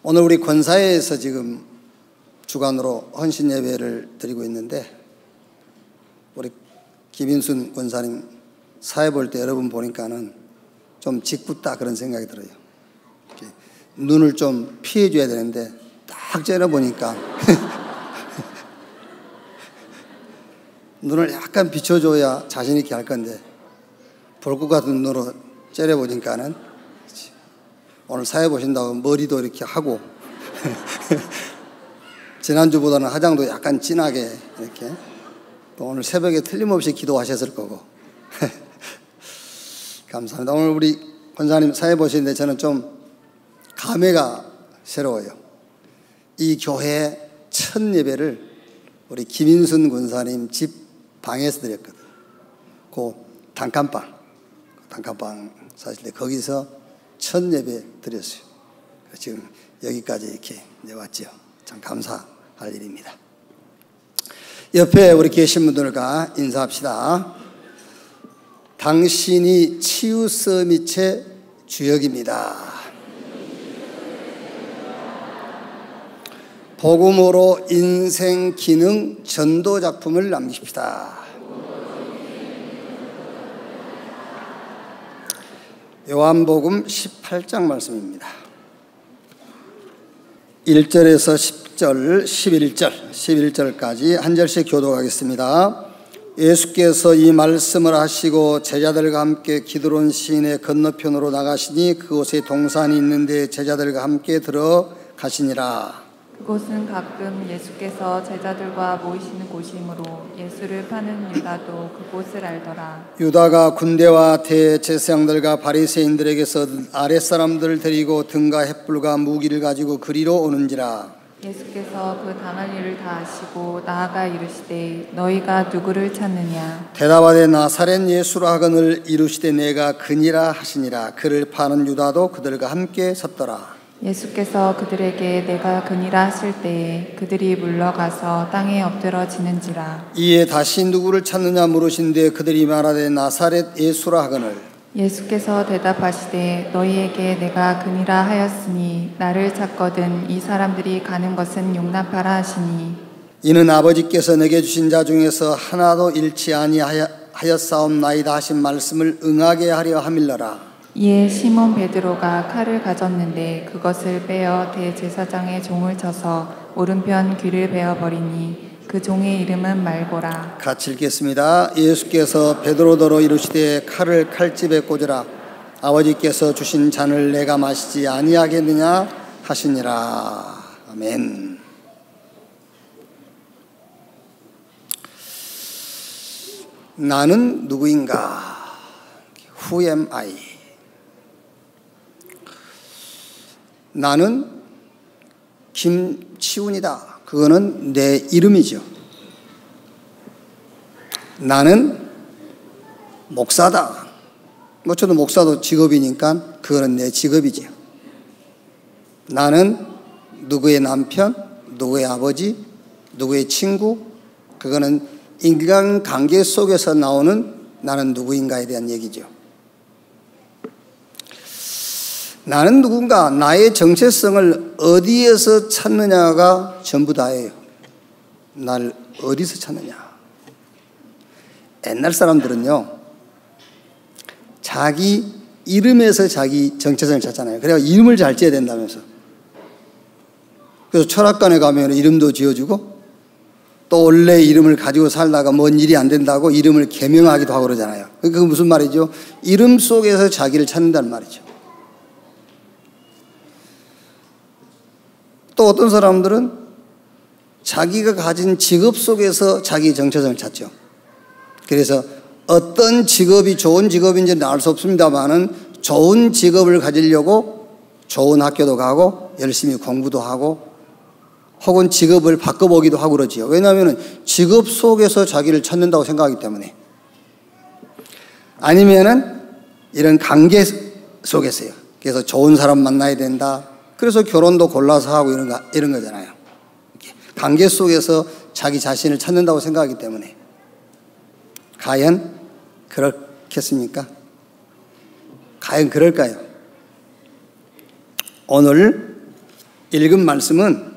오늘 우리 권사회에서 지금 주간으로 헌신 예배를 드리고 있는데 우리 김인순 권사님 사회 볼 때 여러분 보니까는 좀 짓궂다 그런 생각이 들어요. 눈을 좀 피해줘야 되는데 딱 째려보니까 눈을 약간 비춰줘야 자신 있게 할 건데 볼 것 같은 눈으로 째려보니까는 오늘 사회 보신다고 머리도 이렇게 하고 지난주보다는 화장도 약간 진하게 이렇게 또 오늘 새벽에 틀림없이 기도하셨을 거고 감사합니다. 오늘 우리 권사님 사회 보시는데 저는 좀 감회가 새로워요. 이 교회 첫 예배를 우리 김인순 권사님 집 방에서 드렸거든. 그 단칸방 사실 때 거기서 첫 예배 드렸어요. 지금 여기까지 이렇게 내왔죠. 참 감사할 일입니다. 옆에 우리 계신 분들과 인사합시다. 당신이 치유 서밋의 주역입니다. 복음으로 인생 기능 전도 작품을 남기십시다. 요한복음 18장 말씀입니다. 1절에서 10절, 11절까지 한 절씩 교독하겠습니다. 예수께서 이 말씀을 하시고 제자들과 함께 기드론 시인의 건너편으로 나가시니 그곳에 동산이 있는데 제자들과 함께 들어가시니라. 그곳은 가끔 예수께서 제자들과 모이시는 곳이므로 예수를 파는 유다도 그곳을 알더라. 유다가 군대와 대제사장들과 바리새인들에게서 아랫사람들을 데리고 등과 횃불과 무기를 가지고 그리로 오는지라. 예수께서 그 당할 일을 다 아시고 나아가 이르시되 너희가 누구를 찾느냐. 대답하되 나사렛 예수라 하거늘 이르시되 내가 그니라 하시니라. 그를 파는 유다도 그들과 함께 섰더라. 예수께서 그들에게 내가 그니라 하실 때에 그들이 물러가서 땅에 엎드러지는지라. 이에 다시 누구를 찾느냐 물으신데 그들이 말하되 나사렛 예수라 하거늘. 예수께서 대답하시되 너희에게 내가 그니라 하였으니 나를 찾거든 이 사람들이 가는 것은 용납하라 하시니. 이는 아버지께서 내게 주신 자 중에서 하나도 잃지 아니하였사옵나이다 하신 말씀을 응하게 하려 함일러라. 이에 시몬 베드로가 칼을 가졌는데 그것을 빼어 대제사장의 종을 쳐서 오른편 귀를 베어버리니 그 종의 이름은 말고라. 같이 읽겠습니다. 예수께서 베드로더러 이르시되 칼을 칼집에 꽂으라. 아버지께서 주신 잔을 내가 마시지 아니하겠느냐 하시니라. 아멘. 나는 누구인가? Who am I? 나는 김치훈이다. 그거는 내 이름이죠. 나는 목사다. 뭐 저도 목사도 직업이니까 그거는 내 직업이죠. 나는 누구의 남편, 누구의 아버지, 누구의 친구, 그거는 인간관계 속에서 나오는 나는 누구인가에 대한 얘기죠. 나는 누군가, 나의 정체성을 어디에서 찾느냐가 전부 다예요. 날 어디서 찾느냐. 옛날 사람들은요, 자기 이름에서 자기 정체성을 찾잖아요. 그래야 이름을 잘 지어야 된다면서. 그래서 철학관에 가면 이름도 지어주고 또 원래 이름을 가지고 살다가 뭔 일이 안 된다고 이름을 개명하기도 하고 그러잖아요. 그게 무슨 말이죠? 이름 속에서 자기를 찾는다는 말이죠. 또 어떤 사람들은 자기가 가진 직업 속에서 자기 정체성을 찾죠. 그래서 어떤 직업이 좋은 직업인지는 알 수 없습니다만은 좋은 직업을 가지려고 좋은 학교도 가고 열심히 공부도 하고 혹은 직업을 바꿔보기도 하고 그러지요. 왜냐하면 직업 속에서 자기를 찾는다고 생각하기 때문에. 아니면은 이런 관계 속에서요. 그래서 좋은 사람 만나야 된다. 그래서 결혼도 골라서 하고 이런 거잖아요. 관계 속에서 자기 자신을 찾는다고 생각하기 때문에. 과연 그렇겠습니까? 과연 그럴까요? 오늘 읽은 말씀은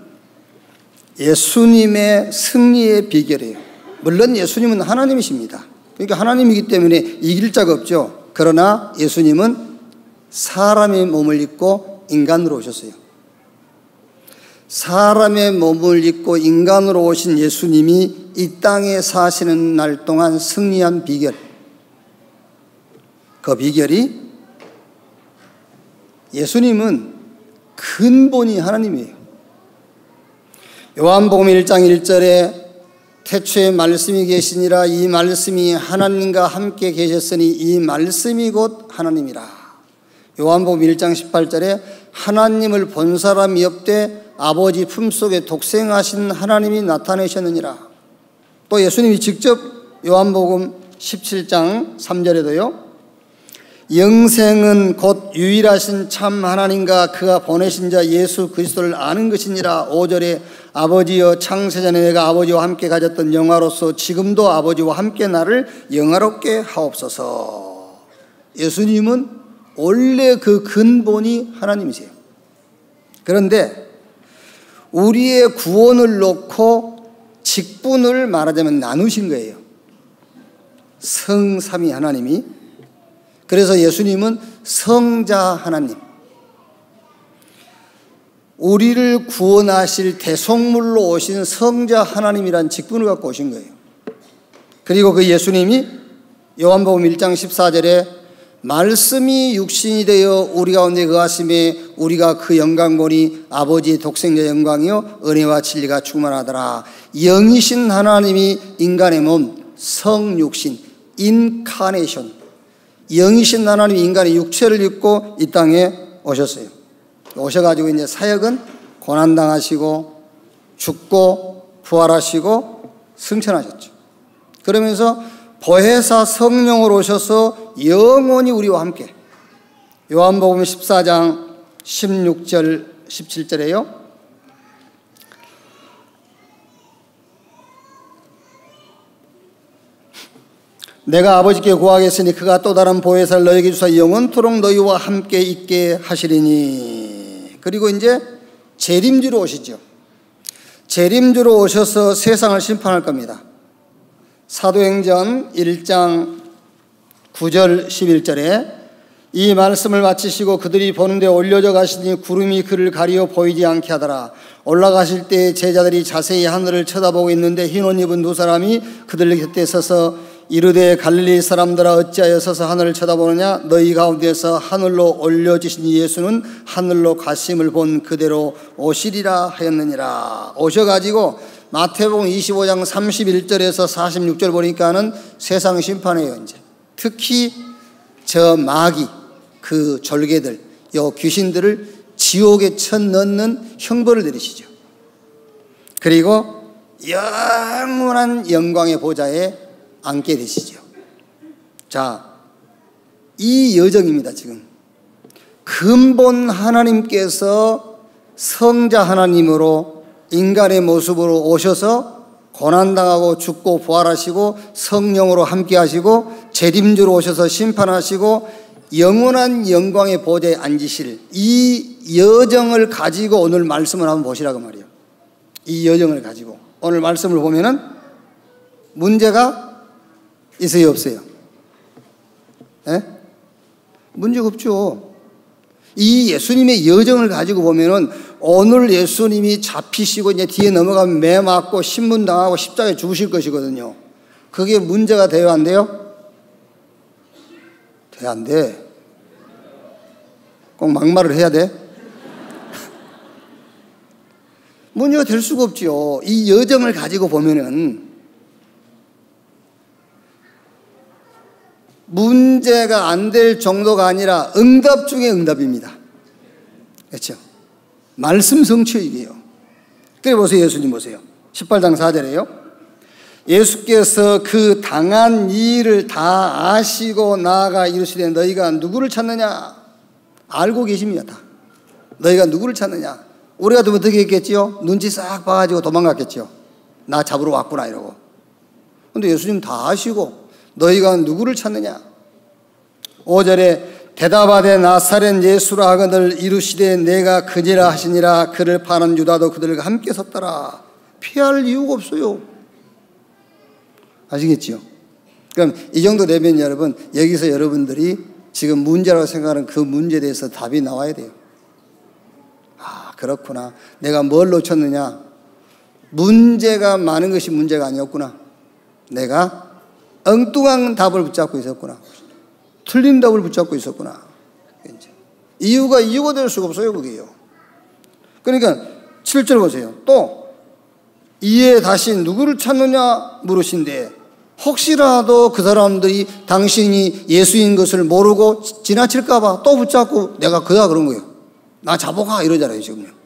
예수님의 승리의 비결이에요. 물론 예수님은 하나님이십니다. 그러니까 하나님이기 때문에 이길 자가 없죠. 그러나 예수님은 사람의 몸을 입고 인간으로 오셨어요. 사람의 몸을 입고 인간으로 오신 예수님이 이 땅에 사시는 날 동안 승리한 비결, 그 비결이 예수님은 근본이 하나님이에요. 요한복음 1장 1절에 태초에 말씀이 계시니라 이 말씀이 하나님과 함께 계셨으니 이 말씀이 곧 하나님이라. 요한복음 1장 18절에 하나님을 본 사람이 없되 아버지 품속에 독생하신 하나님이 나타내셨느니라. 또 예수님이 직접 요한복음 17장 3절에도요. 영생은 곧 유일하신 참 하나님과 그가 보내신 자 예수 그리스도를 아는 것이니라. 5절에 아버지여 창세전에 내가 아버지와 함께 가졌던 영화로서 지금도 아버지와 함께 나를 영화롭게 하옵소서. 예수님은 원래 그 근본이 하나님이세요. 그런데 우리의 구원을 놓고 직분을 말하자면 나누신 거예요. 성삼위 하나님이. 그래서 예수님은 성자 하나님, 우리를 구원하실 대속물로 오신 성자 하나님이란 직분을 갖고 오신 거예요. 그리고 그 예수님이 요한복음 1장 14절에 말씀이 육신이 되어 우리 가운데 거하심에 우리가 그 영광 보니 아버지의 독생자 영광이요 은혜와 진리가 충만하더라. 영이신 하나님이 인간의 몸, 성육신, 인카네이션, 영이신 하나님이 인간의 육체를 입고 이 땅에 오셨어요. 오셔가지고 이제 사역은 고난당하시고 죽고 부활하시고 승천하셨죠. 그러면서 보혜사 성령으로 오셔서 영원히 우리와 함께, 요한복음 14장 16절 17절에요. 내가 아버지께 구하겠으니 그가 또 다른 보혜사를 너에게 주사 영원토록 너희와 함께 있게 하시리니. 그리고 이제 재림주로 오시죠. 재림주로 오셔서 세상을 심판할 겁니다. 사도행전 1장 9절 11절에 이 말씀을 마치시고 그들이 보는 데 올려져 가시니 구름이 그를 가리어 보이지 않게 하더라. 올라가실 때 제자들이 자세히 하늘을 쳐다보고 있는데 흰 옷 입은 두 사람이 그들 곁에 서서 이르되 갈릴리 사람들아 어찌하여 서서 하늘을 쳐다보느냐. 너희 가운데서 하늘로 올려지신 예수는 하늘로 가심을 본 그대로 오시리라 하였느니라. 오셔가지고 마태복음 25장 31절에서 46절 보니까는 세상 심판이에요. 이제 특히 저 마귀, 그 졸개들, 요 귀신들을 지옥에 쳐넣는 형벌을 내리시죠. 그리고 영원한 영광의 보좌에 앉게 되시죠. 자, 이 여정입니다. 지금 근본 하나님께서 성자 하나님으로 인간의 모습으로 오셔서 고난당하고 죽고 부활하시고 성령으로 함께 하시고 재림주로 오셔서 심판하시고 영원한 영광의 보좌에 앉으실 이 여정을 가지고 오늘 말씀을 한번 보시라고 말이에요. 이 여정을 가지고 오늘 말씀을 보면은 문제가 있어요, 없어요? 예? 문제가 없죠. 이 예수님의 여정을 가지고 보면은 오늘 예수님이 잡히시고 이제 뒤에 넘어가면 매 맞고 신문당하고 십자가에 죽으실 것이거든요. 그게 문제가 돼요, 안 돼요? 돼, 안 돼? 꼭 막말을 해야 돼? 문제가 될 수가 없죠. 이 여정을 가지고 보면은 문제가 안 될 정도가 아니라 응답 중에 응답입니다. 그렇죠? 말씀 성취이게요. 그래 보세요. 예수님 보세요. 18장 4절에요. 예수께서 그 당한 일을 다 아시고 나아가 이르시되 너희가 누구를 찾느냐? 알고 계십니다. 다. 너희가 누구를 찾느냐? 우리 같으면 어떻게 했겠지요? 눈치 싹 봐가지고 도망갔겠죠. 나 잡으러 왔구나 이러고. 근데 예수님 다 아시고 너희가 누구를 찾느냐? 5절에 대답하되 나사렛 예수라 하거늘 이르시되 내가 그니라 하시니라. 그를 파는 유다도 그들과 함께 섰더라. 피할 이유가 없어요. 아시겠죠? 그럼 이 정도 되면 여러분, 여기서 여러분들이 지금 문제라고 생각하는 그 문제에 대해서 답이 나와야 돼요. 아, 그렇구나. 내가 뭘 놓쳤느냐? 문제가 많은 것이 문제가 아니었구나. 내가 엉뚱한 답을 붙잡고 있었구나. 틀린 답을 붙잡고 있었구나. 이유가 될 수가 없어요, 그게요. 그러니까 7절 보세요. 또 이에 다시 누구를 찾느냐 물으신데 혹시라도 그 사람들이 당신이 예수인 것을 모르고 지나칠까 봐 또 붙잡고 내가 그다 그런 거예요. 나 잡아가 이러잖아요, 지금요.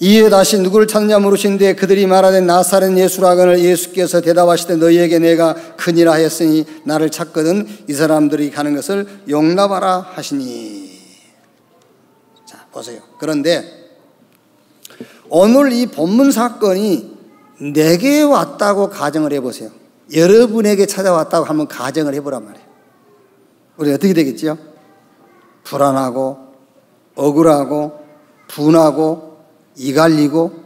이에 다시 누구를 찾느냐 물으신데 그들이 말하되 나사렛 예수라 하거늘 예수께서 대답하시되 너희에게 내가 큰이라 하였으니 나를 찾거든 이 사람들이 가는 것을 용납하라 하시니. 자, 보세요. 그런데 오늘 이 본문 사건이 내게 왔다고 가정을 해보세요. 여러분에게 찾아왔다고 한번 가정을 해보란 말이에요. 우리 어떻게 되겠죠? 불안하고 억울하고 분하고 이갈리고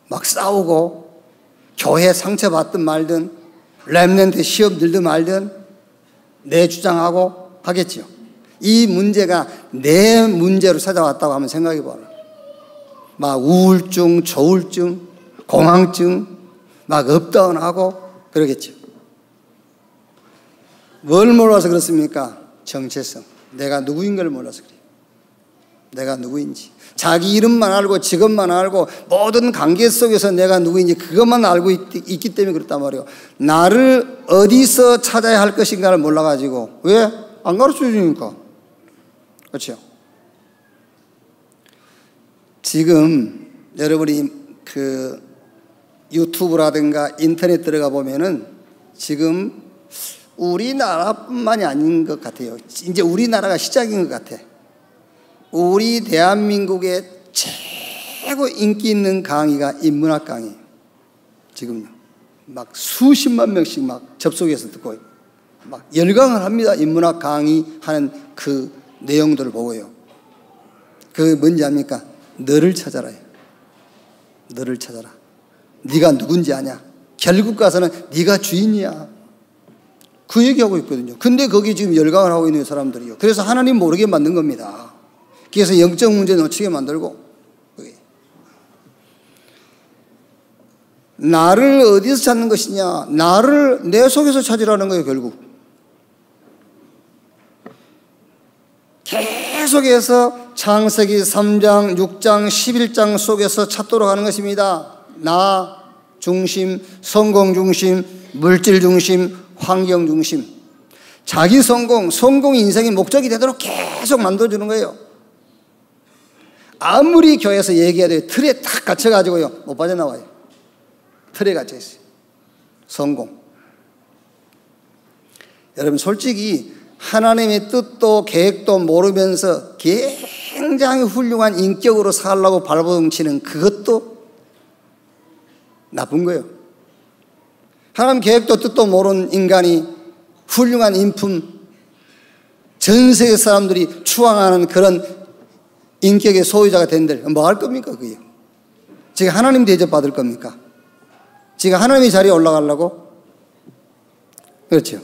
막 싸우고 교회 상처받든 말든 렘넌트 시험 들든 말든 내 주장하고 하겠죠. 이 문제가 내 문제로 찾아왔다고 한번 생각해 봐라. 막 우울증, 조울증, 공황증 막 업다운하고 그러겠죠. 뭘 몰라서 그렇습니까? 정체성. 내가 누구인 걸 몰라서 그래요. 내가 누구인지. 자기 이름만 알고 직업만 알고 모든 관계 속에서 내가 누구인지 그것만 알고 있기 때문에 그렇단 말이에요. 나를 어디서 찾아야 할 것인가를 몰라가지고. 왜? 안 가르쳐 주니까. 그렇죠? 지금 여러분이 그 유튜브라든가 인터넷 들어가 보면은 지금 우리나라뿐만이 아닌 것 같아요. 이제 우리나라가 시작인 것 같아. 우리 대한민국의 최고 인기 있는 강의가 인문학 강의예요. 지금요. 막 수십만 명씩 막 접속해서 듣고 막 열광을 합니다. 인문학 강의하는 그 내용들을 보고요. 그게 뭔지 압니까? 너를 찾아라. 너를 찾아라. 네가 누군지 아냐? 결국 가서는 네가 주인이야. 그 얘기하고 있거든요. 근데 거기 지금 열광을 하고 있는 사람들이요. 그래서 하나님 모르게 만든 겁니다. 그래서 영적 문제 놓치게 만들고. 나를 어디서 찾는 것이냐? 나를 내 속에서 찾으라는 거예요, 결국. 계속해서 창세기 3장, 6장, 11장 속에서 찾도록 하는 것입니다. 나 중심, 성공 중심, 물질 중심, 환경 중심. 자기 성공이 인생의 목적이 되도록 계속 만들어주는 거예요. 아무리 교회에서 얘기해야 돼요. 틀에 딱 갇혀가지고요. 못 빠져나와요. 틀에 갇혀있어요. 성공. 여러분 솔직히 하나님의 뜻도 계획도 모르면서 굉장히 훌륭한 인격으로 살려고 발버둥치는 그것도 나쁜 거예요. 하나님 계획도 뜻도 모르는 인간이 훌륭한 인품, 전 세계 사람들이 추앙하는 그런 인격의 소유자가 된들 뭐 할 겁니까? 그게요. 지금 하나님 대접 받을 겁니까? 지금 하나님의 자리에 올라가려고? 그렇죠.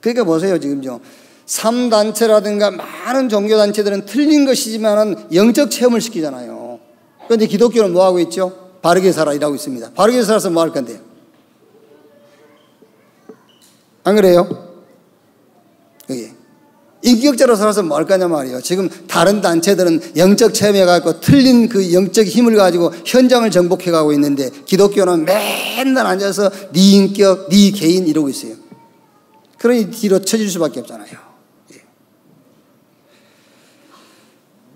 그러니까 보세요. 지금요. 3단체라든가 많은 종교단체들은 틀린 것이지만은 영적 체험을 시키잖아요. 그런데 기독교는 뭐 하고 있죠? 바르게 살아 일하고 있습니다. 바르게 살아서 뭐 할 건데요? 안 그래요? 그게. 인격자로 살아서 뭐 할 거냐 말이에요. 지금 다른 단체들은 영적 체험해가지고 틀린 그 영적 힘을 가지고 현장을 정복해가고 있는데 기독교는 맨날 앉아서 네 인격, 네 개인 이러고 있어요. 그러니 뒤로 쳐질 수밖에 없잖아요.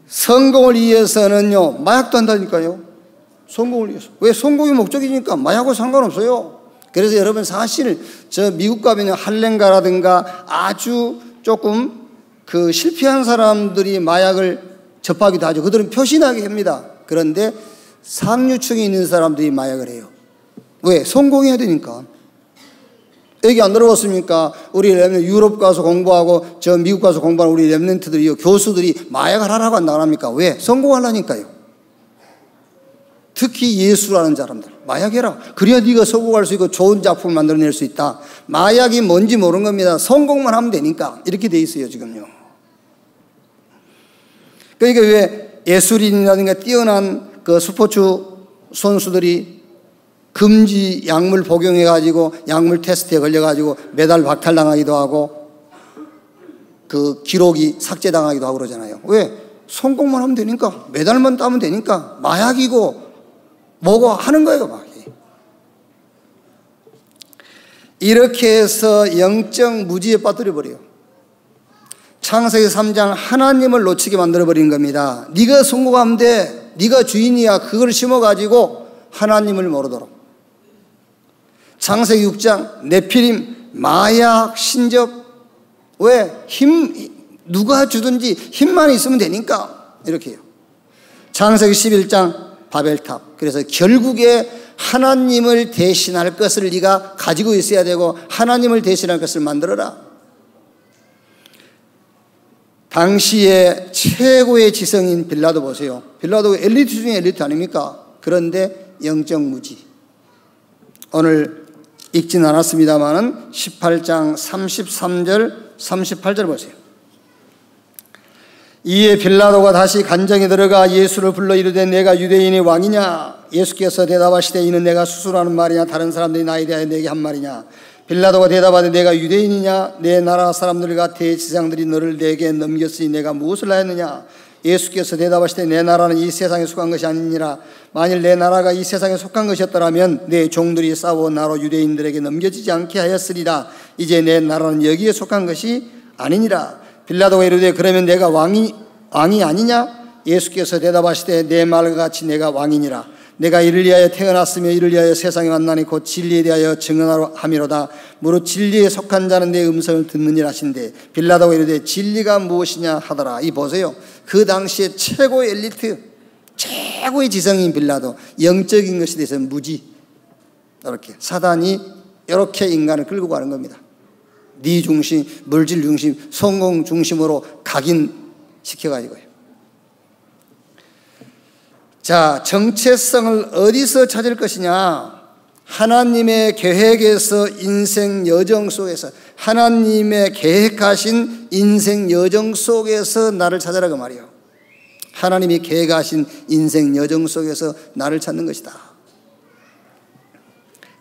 성공을 위해서는요, 마약도 한다니까요. 성공을 위해서. 왜? 성공이 목적이니까 마약하고 상관없어요. 그래서 여러분 사실 저 미국 가면 할렘가라든가 아주 조금 그 실패한 사람들이 마약을 접하기도 하죠. 그들은 표신하게 합니다. 그런데 상류층에 있는 사람들이 마약을 해요. 왜? 성공해야 되니까. 얘기 안 들어봤습니까? 우리 렘넌트 유럽 가서 공부하고 저 미국 가서 공부하는 우리 렘넌트들이, 교수들이 마약을 하라고 안 합니까? 왜? 성공하려니까요. 특히 예수라는 사람들, 마약해라. 그래야 네가 성공할 수 있고 좋은 작품을 만들어낼 수 있다. 마약이 뭔지 모르는 겁니다. 성공만 하면 되니까. 이렇게 돼 있어요, 지금요. 그러니까 왜 예술인이라든가 뛰어난 그 스포츠 선수들이 금지 약물 복용해가지고 약물 테스트에 걸려가지고 메달 박탈당하기도 하고 그 기록이 삭제당하기도 하고 그러잖아요. 왜? 성공만 하면 되니까, 메달만 따면 되니까. 마약이고 뭐고 하는 거예요, 막. 이렇게 해서 영적 무지에 빠뜨려 버려요. 창세기 3장 하나님을 놓치게 만들어 버린 겁니다. 네가 성공하면 돼, 네가 주인이야. 그걸 심어가지고 하나님을 모르도록. 창세기 6장 네피림, 마약, 신적. 왜? 누가 주든지 힘만 있으면 되니까 이렇게 해요. 창세기 11장 바벨탑. 그래서 결국에 하나님을 대신할 것을 네가 가지고 있어야 되고 하나님을 대신할 것을 만들어라. 당시에 최고의 지성인 빌라도 보세요. 빌라도 엘리트 중에 엘리트 아닙니까? 그런데 영적 무지. 오늘 읽진 않았습니다만은 18장 33절 38절 보세요. 이에 빌라도가 다시 간정에 들어가 예수를 불러 이르되 내가 유대인의 왕이냐? 예수께서 대답하시되 이는 내가 스스로하는 말이냐 다른 사람들이 나에 대하여 내게 한 말이냐? 빌라도가 대답하되 내가 유대인이냐? 내 나라 사람들과 대제사장들이 너를 내게 넘겼으니 내가 무엇을 하였느냐? 예수께서 대답하시되 내 나라는 이 세상에 속한 것이 아니니라. 만일 내 나라가 이 세상에 속한 것이었더라면 내 종들이 싸워 나로 유대인들에게 넘겨지지 않게 하였으리라. 이제 내 나라는 여기에 속한 것이 아니니라. 빌라도가 이르되 그러면 내가 왕이 아니냐? 예수께서 대답하시되 내 말과 같이 내가 왕이니라. 내가 이를 위하여 태어났으며 이를 위하여 세상에 왔나니 곧 진리에 대하여 증언하러 함이로다. 무릇 진리에 속한 자는 내 음성을 듣느니라 하신대. 빌라도가 이르되 진리가 무엇이냐 하더라. 이 보세요. 그 당시에 최고의 엘리트, 최고의 지성인 빌라도, 영적인 것에 대해서 무지. 이렇게 사단이 이렇게 인간을 끌고 가는 겁니다. 네 중심, 물질 중심, 성공 중심으로 각인시켜가지고요. 자, 정체성을 어디서 찾을 것이냐? 하나님의 계획에서, 인생 여정 속에서, 하나님의 계획하신 인생 여정 속에서 나를 찾아라고 말이에요. 하나님이 계획하신 인생 여정 속에서 나를 찾는 것이다.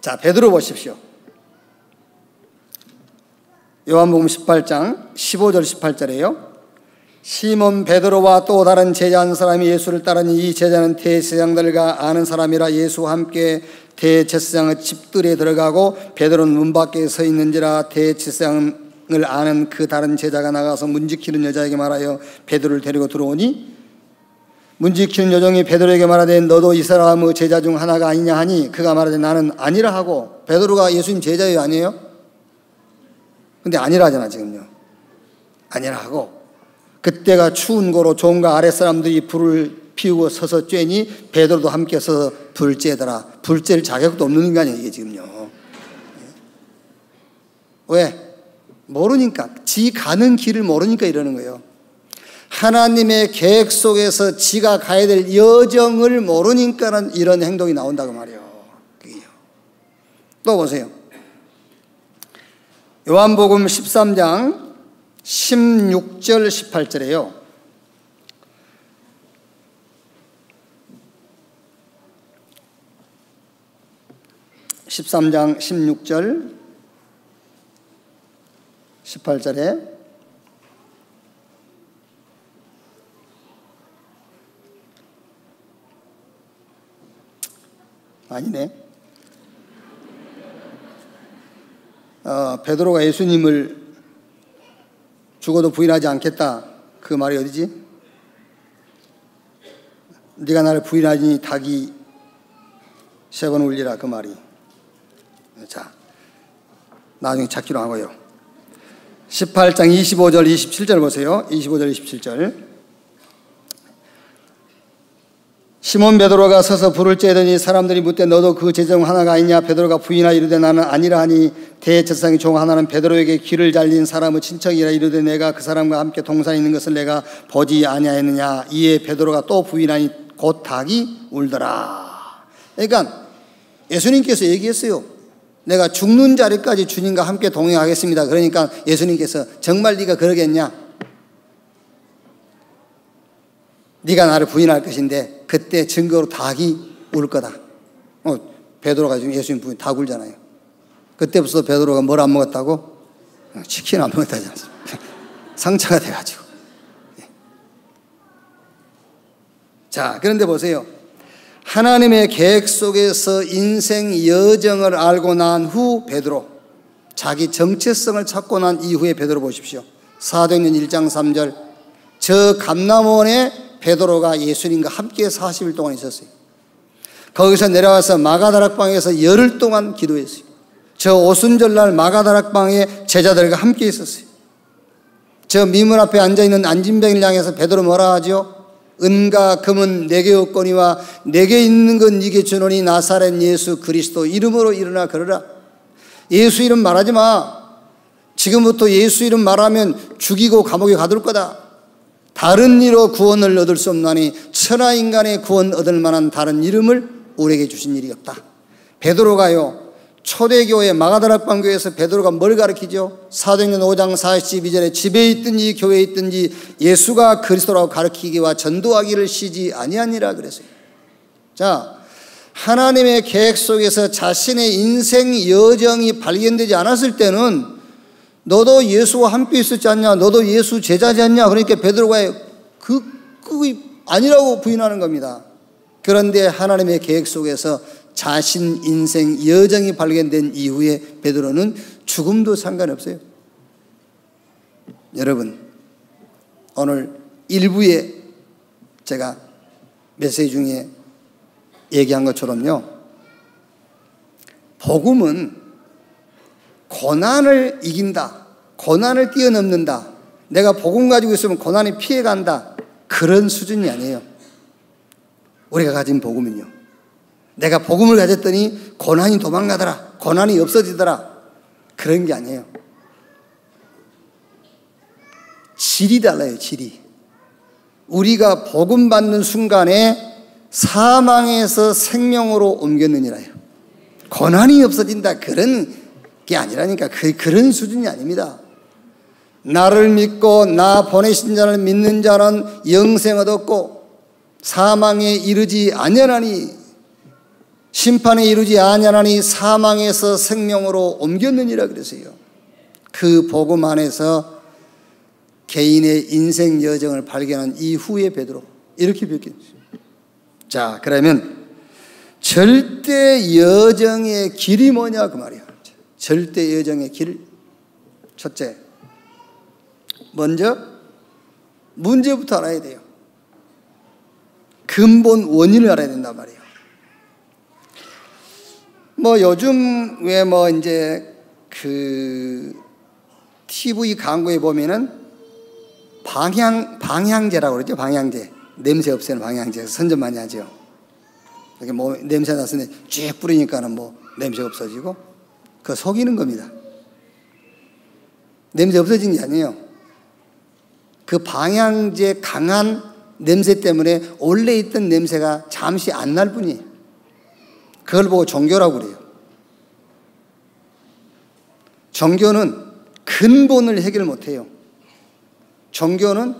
자, 베드로 보십시오. 요한복음 18장 15절 18절이에요. 시몬 베드로와 또 다른 제자 한 사람이 예수를 따르니 이 제자는 대제사장들과 아는 사람이라 예수와 함께 대제사장의 집들에 들어가고 베드로는 문 밖에 서 있는지라. 대제사장을 아는 그 다른 제자가 나가서 문 지키는 여자에게 말하여 베드로를 데리고 들어오니 문 지키는 여종이 베드로에게 말하되 너도 이 사람의 제자 중 하나가 아니냐 하니 그가 말하되 나는 아니라 하고. 베드로가 예수님 제자예요, 아니에요? 근데 아니라 하잖아 지금요. 아니라 하고 그때가 추운 거로 종과 아랫사람들이 불을 피우고 서서 쬐니 베드로도 함께 서서 불 쬐더라. 불 쬐를 자격도 없는 인간이에요 이게 지금요. 왜? 모르니까. 지 가는 길을 모르니까 이러는 거예요. 하나님의 계획 속에서 지가 가야 될 여정을 모르니까는 이런 행동이 나온다고 말이에요. 그게요. 또 보세요. 요한복음 13장 16절 18절에요. (13장 16절 18절에) 아니네. 베드로가 예수님을 죽어도 부인하지 않겠다. 그 말이 어디지? 네가 나를 부인하니 닭이 3번 울리라. 그 말이. 자, 나중에 찾기로 하고요. 18장 25절 27절 보세요. 25절 27절. 시몬 베드로가 서서 불을 쬐더니 사람들이 묻되 너도 그 제종 하나가 아니냐? 베드로가 부인하여 이르되 나는 아니라 하니 대제사장의 종 하나는 베드로에게 귀를 잘린 사람의 친척이라 이르되 내가 그 사람과 함께 동산에 있는 것을 내가 보지 아니하였느냐? 이에 베드로가 또 부인하니 곧 닭이 울더라. 그러니까 예수님께서 얘기했어요. 내가 죽는 자리까지 주님과 함께 동행하겠습니다. 그러니까 예수님께서 정말 네가 그러겠냐? 네가 나를 부인할 것인데 그때 증거로 닭이 울 거다. 베드로가 지금 예수님 부인 닭 울잖아요. 그때부터 베드로가 뭘 안 먹었다고? 치킨 안 먹었다지 않습니까? 상처가 돼가지고. 자, 그런데 보세요. 하나님의 계획 속에서 인생 여정을 알고 난 후 베드로, 자기 정체성을 찾고 난 이후에 베드로 보십시오. 사도행전 1장 3절, 저 감람원에 베드로가 예수님과 함께 40일 동안 있었어요. 거기서 내려와서 마가다락방에서 열흘 동안 기도했어요. 저 오순절날 마가다락방에 제자들과 함께 있었어요. 저 미문 앞에 앉아있는 안진뱅이를 향해서 베드로 뭐라 하죠? 은과 금은 내게 없거니와 내게 있는 건 네게 주노니 나사렛 예수 그리스도 이름으로 일어나 걸으라. 예수 이름 말하지 마. 지금부터 예수 이름 말하면 죽이고 감옥에 가둘 거다. 다른 이로 구원을 얻을 수 없나니 천하 인간의 구원 얻을 만한 다른 이름을 우리에게 주신 일이 없다. 베드로가요, 초대교회 마가다락방 교회에서 베드로가 뭘 가르치죠? 사도행전 5장 42절에 집에 있든지 교회에 있든지 예수가 그리스도라고 가르치기와 전도하기를 쉬지 아니하니라 그랬어요. 자, 하나님의 계획 속에서 자신의 인생 여정이 발견되지 않았을 때는 너도 예수와 함께 있었지 않냐? 너도 예수 제자지 않냐? 그러니까 베드로가 그게 아니라고 부인하는 겁니다. 그런데 하나님의 계획 속에서 자신 인생 여정이 발견된 이후에 베드로는 죽음도 상관없어요. 여러분, 오늘 일부에 제가 메시지 중에 얘기한 것처럼요, 복음은 고난을 이긴다, 고난을 뛰어넘는다, 내가 복음 가지고 있으면 고난이 피해간다, 그런 수준이 아니에요. 우리가 가진 복음은요, 내가 복음을 가졌더니 고난이 도망가더라, 고난이 없어지더라, 그런 게 아니에요. 질이 달라요, 질이. 우리가 복음 받는 순간에 사망에서 생명으로 옮겼느니라요. 고난이 없어진다, 그런 게 아니라니까. 그런 수준이 아닙니다. 나를 믿고 나 보내신 자를 믿는 자는 영생을 얻고 사망에 이르지 아니하나니, 심판에 이르지 아니하나니 사망에서 생명으로 옮겼느니라 그랬어요. 그 복음 안에서 개인의 인생 여정을 발견한 이후에 베드로, 이렇게 베꼈어요. 자, 그러면 절대 여정의 길이 뭐냐 그 말이야. 절대 여정의 길, 첫째, 먼저 문제부터 알아야 돼요. 근본 원인을 알아야 된단 말이에요. 뭐 요즘 왜 뭐 이제 그 TV 광고에 보면은 방향제라고 그러죠. 방향제, 냄새 없애는 방향제 선전 많이 하죠. 이렇게 뭐 냄새 났으니 쭉 뿌리니까는 뭐 냄새 없어지고, 그거 속이는 겁니다. 냄새 없어진 게 아니에요. 그 방향제 강한 냄새 때문에 원래 있던 냄새가 잠시 안 날 뿐이에요. 그걸 보고 종교라고 그래요. 종교는 근본을 해결 못해요. 종교는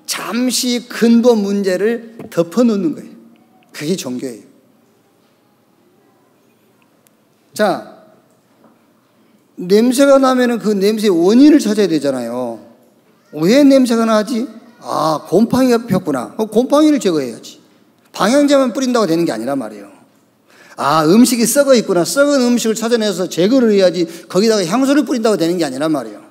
잠시 근본 문제를 덮어놓는 거예요. 그게 종교예요. 자, 냄새가 나면은 그 냄새의 원인을 찾아야 되잖아요. 왜 냄새가 나지? 아, 곰팡이가 폈구나. 곰팡이를 제거해야지. 방향제만 뿌린다고 되는 게 아니란 말이에요. 아, 음식이 썩어 있구나. 썩은 음식을 찾아내서 제거를 해야지. 거기다가 향수를 뿌린다고 되는 게 아니란 말이에요.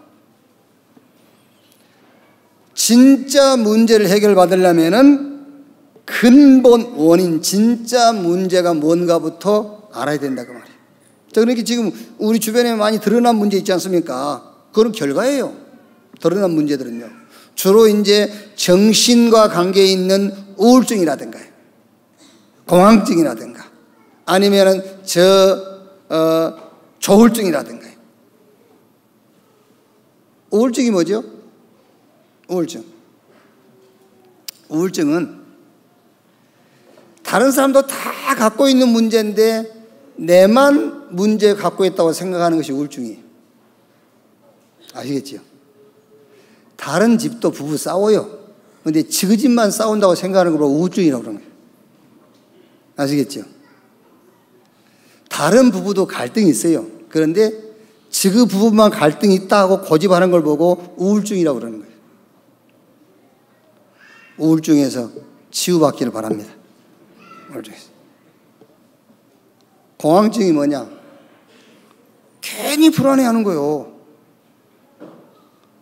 진짜 문제를 해결받으려면은 근본 원인, 진짜 문제가 뭔가부터 알아야 된다 그 말이에요. 자, 그러니까 지금 우리 주변에 많이 드러난 문제 있지 않습니까? 그건 결과예요. 드러난 문제들은요, 주로 이제 정신과 관계에 있는 우울증이라든가요, 공황증이라든가 아니면은 조울증이라든가. 우울증이 뭐죠? 우울증은 다른 사람도 다 갖고 있는 문제인데 내만 문제 갖고 있다고 생각하는 것이 우울증이에요. 아시겠죠? 다른 집도 부부 싸워요. 근데 지그 집만 싸운다고 생각하는 걸 우울증이라고 그러는 거예요. 아시겠죠? 다른 부부도 갈등이 있어요. 그런데 지그 부부만 갈등이 있다 하고 고집하는 걸 보고 우울증이라고 그러는 거예요. 우울증에서 치유받기를 바랍니다. 우울증에서. 공황증이 뭐냐? 괜히 불안해하는 거예요.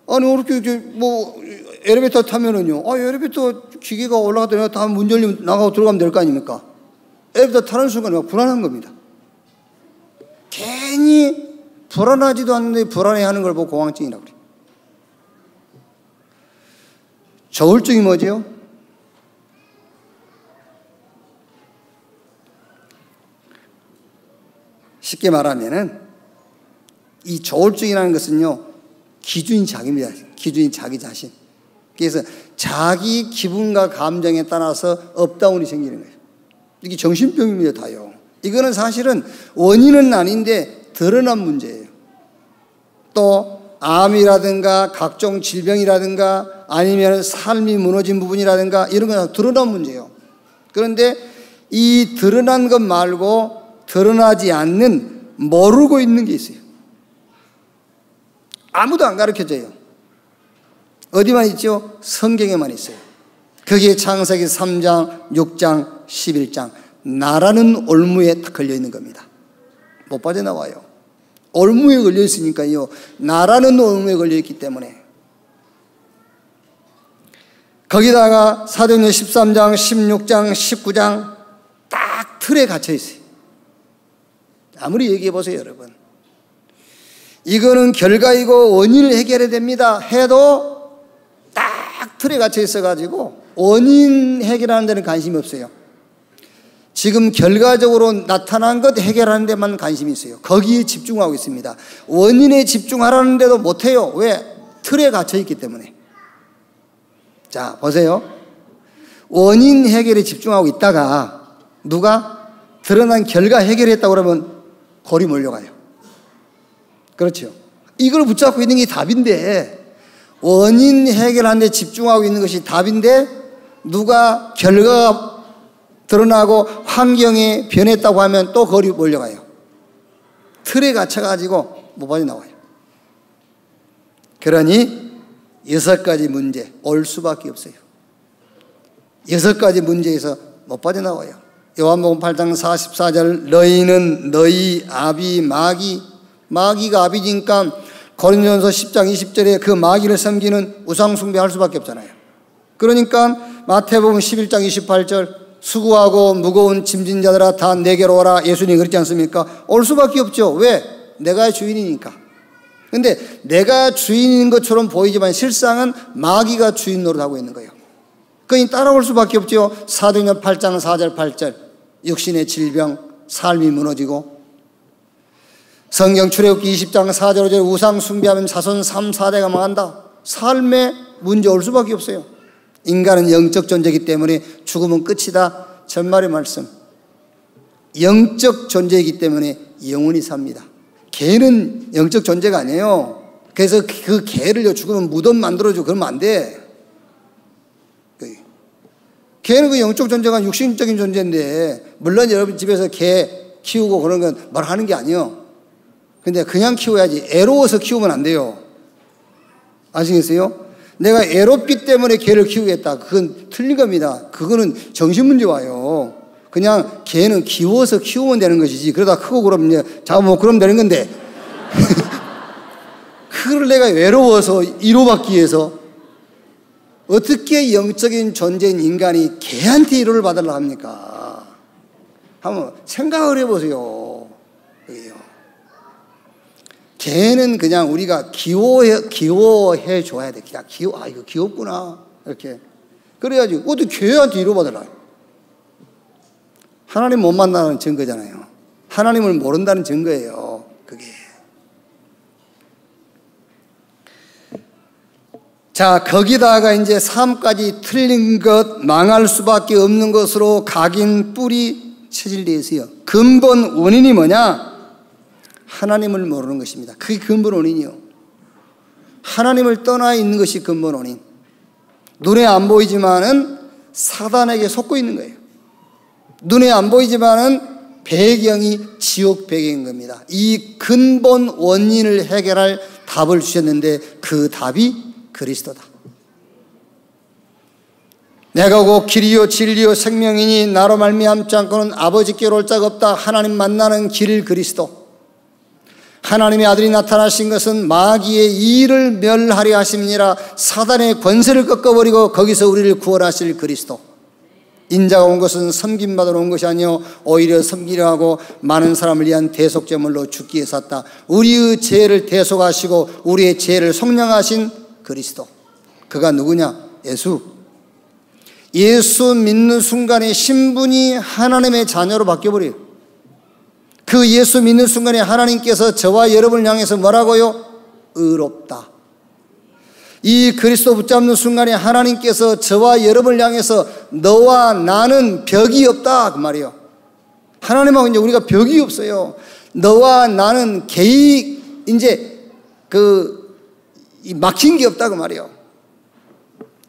아니 이렇게 뭐 엘리베이터 타면은요. 엘리베이터 기계가 올라가더니 다음 문 열리면 나가고 들어가면 될 거 아닙니까? 엘리베이터 타는 순간 막 불안한 겁니다. 괜히 불안하지도 않는데 불안해하는 걸 보고 공황증이라고 그래요. 조울증이 뭐죠? 쉽게 말하면은 이 조울증이라는 것은요, 기준이 자기입니다. 기준이 자기 자신. 그래서 자기 기분과 감정에 따라서 업다운이 생기는 거예요. 이게 정신병입니다, 다요. 이거는 사실은 원인은 아닌데 드러난 문제예요. 또 암이라든가 각종 질병이라든가 아니면 삶이 무너진 부분이라든가 이런 건 드러난 문제예요. 그런데 이 드러난 것 말고 드러나지 않는 모르고 있는 게 있어요. 아무도 안 가르쳐줘요. 어디만 있죠? 성경에만 있어요. 거기에 창세기 3장, 6장, 11장 나라는 올무에 딱 걸려 있는 겁니다. 못 빠져나와요. 올무에 걸려 있으니까요. 나라는 올무에 걸려 있기 때문에. 거기다가 사도행전 13장, 16장, 19장 딱 틀에 갇혀 있어요. 아무리 얘기해 보세요, 여러분. 이거는 결과이고 원인을 해결해야 됩니다 해도 딱 틀에 갇혀 있어가지고 원인 해결하는 데는 관심이 없어요. 지금 결과적으로 나타난 것 해결하는 데만 관심이 있어요. 거기에 집중하고 있습니다. 원인에 집중하라는 데도 못해요. 왜? 틀에 갇혀 있기 때문에. 자, 보세요. 원인 해결에 집중하고 있다가 누가 드러난 결과 해결했다고 그러면 골이 몰려가요. 그렇죠. 이걸 붙잡고 있는 게 답인데 원인 해결하는 데 집중하고 있는 것이 답인데 누가 결과가 드러나고 환경이 변했다고 하면 또 거리 몰려가요. 틀에 갇혀가지고 못 빠져나와요. 그러니 6가지 문제 올 수밖에 없어요. 6가지 문제에서 못 빠져나와요. 요한복음 8장 44절 너희는 너희 아비 마귀가 아비니까 고린도전서 10장 20절에 그 마귀를 섬기는 우상 숭배할 수밖에 없잖아요. 그러니까 마태복음 11장 28절 수고하고 무거운 짐진 자들아 다 내게로 오라 예수님이 그랬지 않습니까? 올 수밖에 없죠. 왜? 내가 주인이니까. 근데 내가 주인인 것처럼 보이지만 실상은 마귀가 주인 노릇하고 있는 거예요. 그러니 따라올 수밖에 없죠. 사도행전 8장 4절 8절 육신의 질병 삶이 무너지고 성경 출애굽기 20장 4절 5절 우상 숭배하면 자손 3, 4대가 망한다. 삶에 문제 올 수밖에 없어요. 인간은 영적 존재이기 때문에 죽으면 끝이다. 전말의 말씀. 영적 존재이기 때문에 영원히 삽니다. 개는 영적 존재가 아니에요. 그래서 그 개를 죽으면 무덤 만들어주고 그러면 안 돼. 개는 그 영적 존재가 육신적인 존재인데 물론 여러분 집에서 개 키우고 그런 건 말하는 게 아니에요. 근데 그냥 키워야지 애로워서 키우면 안 돼요. 아시겠어요? 내가 애롭기 때문에 개를 키우겠다. 그건 틀린 겁니다. 그거는 정신문제 와요. 그냥 개는 귀여워서 키우면 되는 것이지 그러다 크고 그러면 이제 잡아먹고 그러면 되는 건데 그걸 내가 외로워서 위로받기 위해서 어떻게 영적인 존재인 인간이 개한테 위로를 받으려고 합니까? 한번 생각을 해보세요. 개는 그냥 우리가 귀여워해 줘야 돼. 그냥 이거 귀엽구나. 이렇게. 그래야지. 어떻게 개한테 위로받으려고. 하나님 못 만나는 증거잖아요. 하나님을 모른다는 증거예요. 그게. 자, 거기다가 이제 삶까지 틀린 것, 망할 수밖에 없는 것으로 각인 뿌리 체질되어서요. 근본 원인이 뭐냐? 하나님을 모르는 것입니다. 그게 근본 원인이요. 하나님을 떠나 있는 것이 근본 원인. 눈에 안 보이지만은 사단에게 속고 있는 거예요. 눈에 안 보이지만은 배경이 지옥 배경인 겁니다. 이 근본 원인을 해결할 답을 주셨는데 그 답이 그리스도다. 내가 곧 길이요 진리요 생명이니 나로 말미암지 않고는 아버지께로 올 자가 없다. 하나님 만나는 길 그리스도. 하나님의 아들이 나타나신 것은 마귀의 일을 멸하려 하심이니라. 사단의 권세를 꺾어버리고 거기서 우리를 구원하실 그리스도. 인자가 온 것은 섬김받으러 온 것이 아니요 오히려 섬기려 하고 많은 사람을 위한 대속제물로 죽기에 샀다. 우리의 죄를 대속하시고 우리의 죄를 속량하신 그리스도. 그가 누구냐? 예수 믿는 순간에 신분이 하나님의 자녀로 바뀌어버려요. 그 예수 믿는 순간에 하나님께서 저와 여러분을 향해서 뭐라고요? 의롭다. 이 그리스도 붙잡는 순간에 하나님께서 저와 여러분을 향해서 너와 나는 벽이 없다 그 말이에요. 하나님하고 이제 우리가 벽이 없어요. 너와 나는 이제 막힌 게 없다 그 말이에요.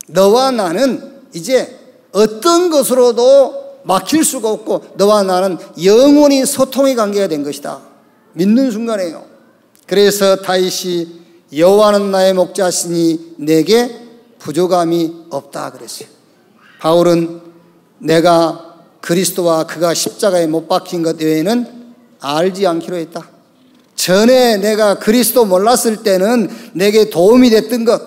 너와 나는 이제 어떤 것으로도 막힐 수가 없고 너와 나는 영원히 소통의 관계가 된 것이다. 믿는 순간에요. 그래서 다윗이 여호와는 나의 목자시니 내게 부족함이 없다 그랬어요. 바울은 내가 그리스도와 그가 십자가에 못 박힌 것 외에는 알지 않기로 했다. 전에 내가 그리스도 몰랐을 때는 내게 도움이 됐던 것,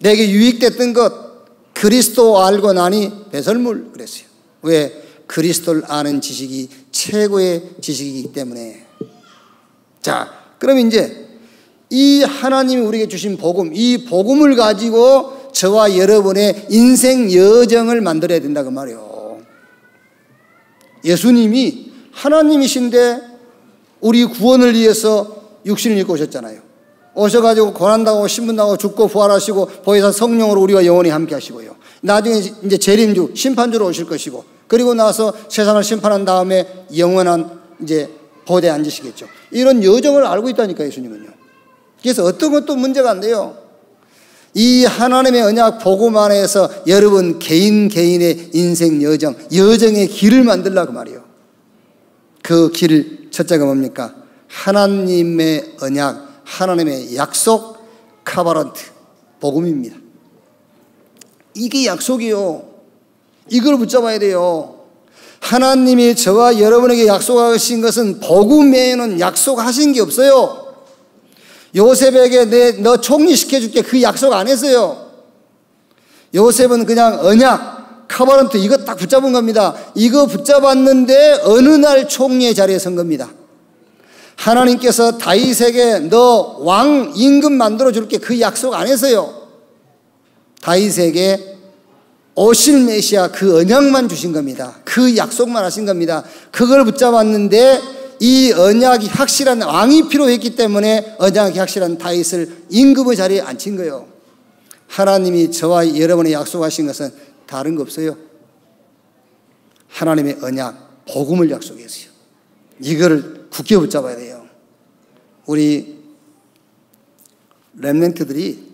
내게 유익됐던 것, 그리스도 알고 나니 배설물 그랬어요. 왜? 그리스도를 아는 지식이 최고의 지식이기 때문에. 자, 그럼 이제 이 하나님이 우리에게 주신 복음, 이 복음을 가지고 저와 여러분의 인생 여정을 만들어야 된다 그 말이에요. 예수님이 하나님이신데 우리 구원을 위해서 육신을 입고 오셨잖아요. 오셔가지고 고난당하고 신분당하고 죽고 부활하시고 보혜사 성령으로 우리와 영원히 함께 하시고요. 나중에 이제 재림주, 심판주로 오실 것이고, 그리고 나서 세상을 심판한 다음에 영원한 이제 보좌에 앉으시겠죠. 이런 여정을 알고 있다니까 예수님은요. 그래서 어떤 것도 문제가 안 돼요. 이 하나님의 언약 복음 안에서 여러분 개인의 인생 여정의 길을 만들라고 말이에요. 그 길 첫째가 뭡니까? 하나님의 언약, 하나님의 약속, 카바런트, 복음입니다. 이게 약속이요. 이걸 붙잡아야 돼요. 하나님이 저와 여러분에게 약속하신 것은 복음 외에는 약속하신 게 없어요. 요셉에게 너 총리시켜줄게 그 약속 안 했어요. 요셉은 그냥 언약, 카바런트 이거 딱 붙잡은 겁니다. 이거 붙잡았는데 어느 날 총리의 자리에 선 겁니다. 하나님께서 다윗에게 너 왕 임금 만들어 줄게 그 약속 안 했어요. 다윗에게 오실 메시아 그 언약만 주신 겁니다. 그 약속만 하신 겁니다. 그걸 붙잡았는데 이 언약이 확실한 왕이 필요했기 때문에 언약이 확실한 다윗을 임금의 자리에 앉힌 거예요. 하나님이 저와 여러분의 약속하신 것은 다른 거 없어요. 하나님의 언약, 복음을 약속했어요. 이거를 굳게 붙잡아야 돼요. 우리 렘넌트들이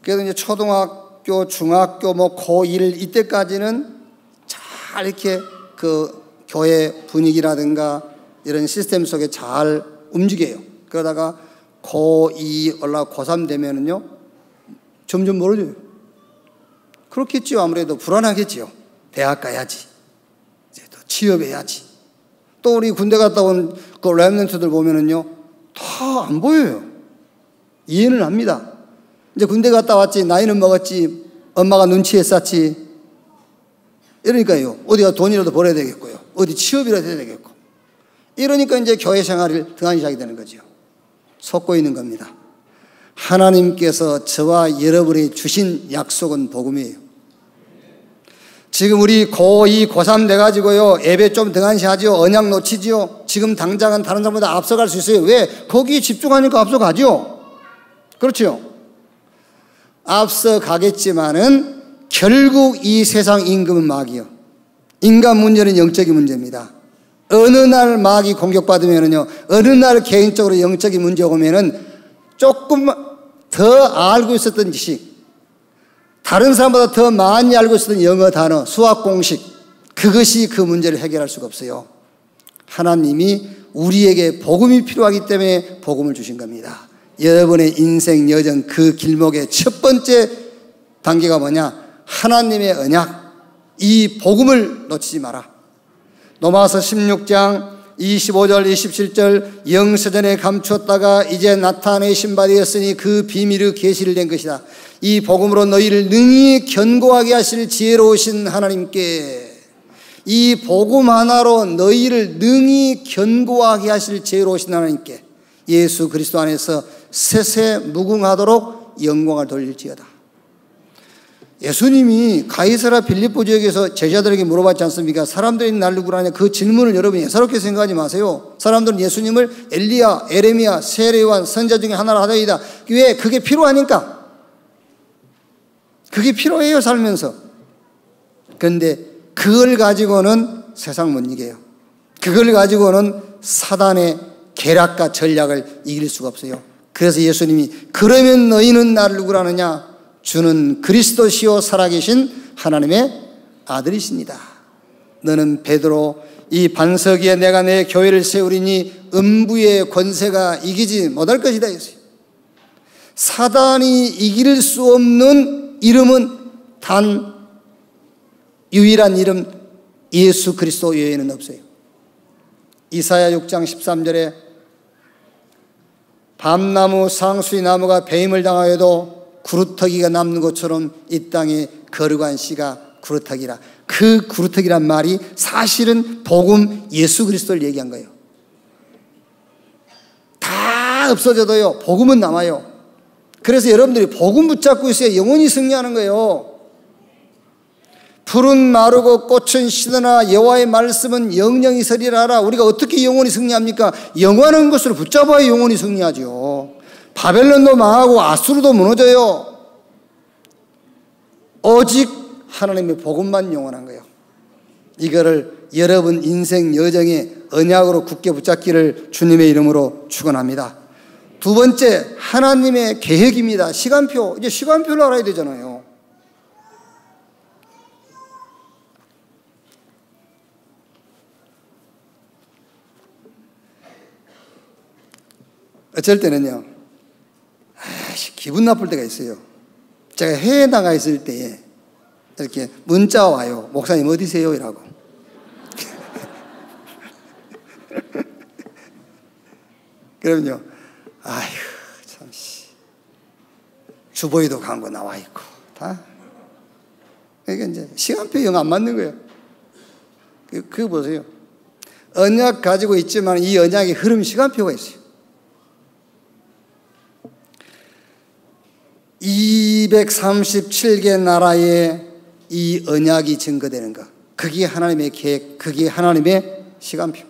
그래도 이제 초등학교, 중학교, 고1 이때까지는 잘 이렇게 그 교회 분위기라든가 이런 시스템 속에 잘 움직여요. 그러다가 고2 올라가 고3 되면은요, 점점 멀어져요. 그렇겠지요. 아무래도 불안하겠지요. 대학 가야지. 이제 또 취업해야지. 또 우리 군대 갔다 온 그 렘넌트들 보면은요, 다 안 보여요. 이해는 합니다. 이제 군대 갔다 왔지, 나이는 먹었지, 엄마가 눈치에 쌌지. 이러니까요, 어디가 돈이라도 벌어야 되겠고요. 어디 취업이라도 해야 되겠고. 이러니까 이제 교회 생활을 등한히 시작이 되는 거죠. 속고 있는 겁니다. 하나님께서 저와 여러분이 주신 약속은 복음이에요. 지금 우리 고2, 고3 돼가지고요, 예배 좀 등한시하죠. 언약 놓치죠. 지금 당장은 다른 사람보다 앞서갈 수 있어요. 왜? 거기에 집중하니까 앞서가죠. 그렇죠. 앞서가겠지만은 결국 이 세상 임금은 마귀요. 인간 문제는 영적인 문제입니다. 어느 날 마귀 공격받으면은요, 어느 날 개인적으로 영적인 문제가 오면은 조금 더 알고 있었던 지식, 다른 사람보다 더 많이 알고 있었던 영어 단어, 수학 공식, 그것이 그 문제를 해결할 수가 없어요. 하나님이 우리에게 복음이 필요하기 때문에 복음을 주신 겁니다. 여러분의 인생 여정 그 길목의 첫 번째 단계가 뭐냐? 하나님의 언약, 이 복음을 놓치지 마라. 로마서 16장 25절 27절 영세전에 감추었다가 이제 나타내신 바 되었으니 그 비밀의 계시를 낸 것이다. 이 복음으로 너희를 능히 견고하게 하실 지혜로우신 하나님께, 이 복음 하나로 너희를 능히 견고하게 하실 지혜로우신 하나님께 예수 그리스도 안에서 세세 무궁하도록 영광을 돌릴지어다. 예수님이 가이사라 빌립보 지역에서 제자들에게 물어봤지 않습니까? 사람들이 날 누구라 하냐. 그 질문을 여러분 예사롭게 생각하지 마세요. 사람들은 예수님을 엘리야, 에레미야, 세례요한 선지자 중에 하나로 하더이다. 왜? 그게 필요하니까. 그게 필요해요, 살면서. 그런데 그걸 가지고는 세상 못 이겨요. 그걸 가지고는 사단의 계략과 전략을 이길 수가 없어요. 그래서 예수님이 그러면 너희는 나를 누구라 하느냐? 주는 그리스도시요 살아계신 하나님의 아들이십니다. 너는 베드로, 이 반석 위에 내가 내 교회를 세우리니 음부의 권세가 이기지 못할 것이다 했어요. 사단이 이길 수 없는 이름은 단 유일한 이름 예수 그리스도 외에는 없어요. 이사야 6장 13절에 밤나무 상수리 나무가 배임을 당하여도 구루터기가 남는 것처럼 이 땅에 거룩한 씨가 구루터기라. 그 구루터기란 말이 사실은 복음 예수 그리스도를 얘기한 거예요. 다 없어져도요, 복음은 남아요. 그래서 여러분들이 복음 붙잡고 있어야 영원히 승리하는 거예요. 풀은 마르고 꽃은 시드나 여호와의 말씀은 영영이 서리라. 우리가 어떻게 영원히 승리합니까? 영원한 것을 붙잡아야 영원히 승리하죠. 바벨론도 망하고 아수르도 무너져요. 오직 하나님의 복음만 영원한 거예요. 이거를 여러분 인생 여정의 언약으로 굳게 붙잡기를 주님의 이름으로 축원합니다. 두 번째, 하나님의 계획입니다. 시간표. 이제 시간표를 알아야 되잖아요. 어쩔 때는요, 기분 나쁠 때가 있어요. 제가 해외에 나가 있을 때에 이렇게 문자 와요. 목사님 어디세요? 이라고. 그러면요, 아휴, 참, 주보에도 광고 나와 있고, 다. 그러니까 이제 시간표 영 안 맞는 거예요. 그거 보세요. 언약 가지고 있지만 이 언약의 흐름 시간표가 있어요. 237개 나라에 이 언약이 증거되는 것, 그게 하나님의 계획, 그게 하나님의 시간표.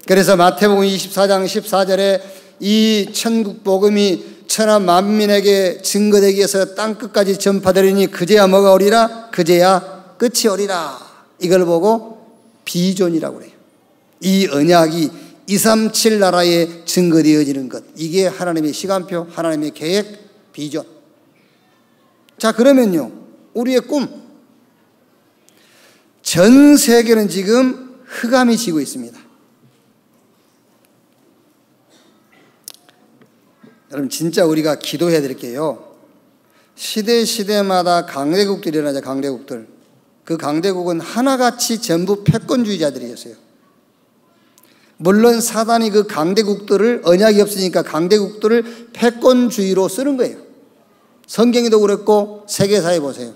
그래서 마태복음 24장 14절에 이 천국 복음이 천하 만민에게 증거되기 위해서 땅끝까지 전파되리니 그제야 뭐가 오리라? 그제야 끝이 오리라. 이걸 보고 비전이라고 그래요. 이 언약이 237 나라에 증거되어지는 것, 이게 하나님의 시간표, 하나님의 계획, 비전. 자, 그러면요, 우리의 꿈. 전 세계는 지금 흑암이 지고 있습니다. 여러분, 진짜 우리가 기도해야 될 게요, 시대마다 강대국들이 일어나죠. 강대국들. 그 강대국은 하나같이 전부 패권주의자들이었어요. 물론 사단이 그 강대국들을, 언약이 없으니까 강대국들을 패권주의로 쓰는 거예요. 성경에도 그랬고 세계사에 보세요.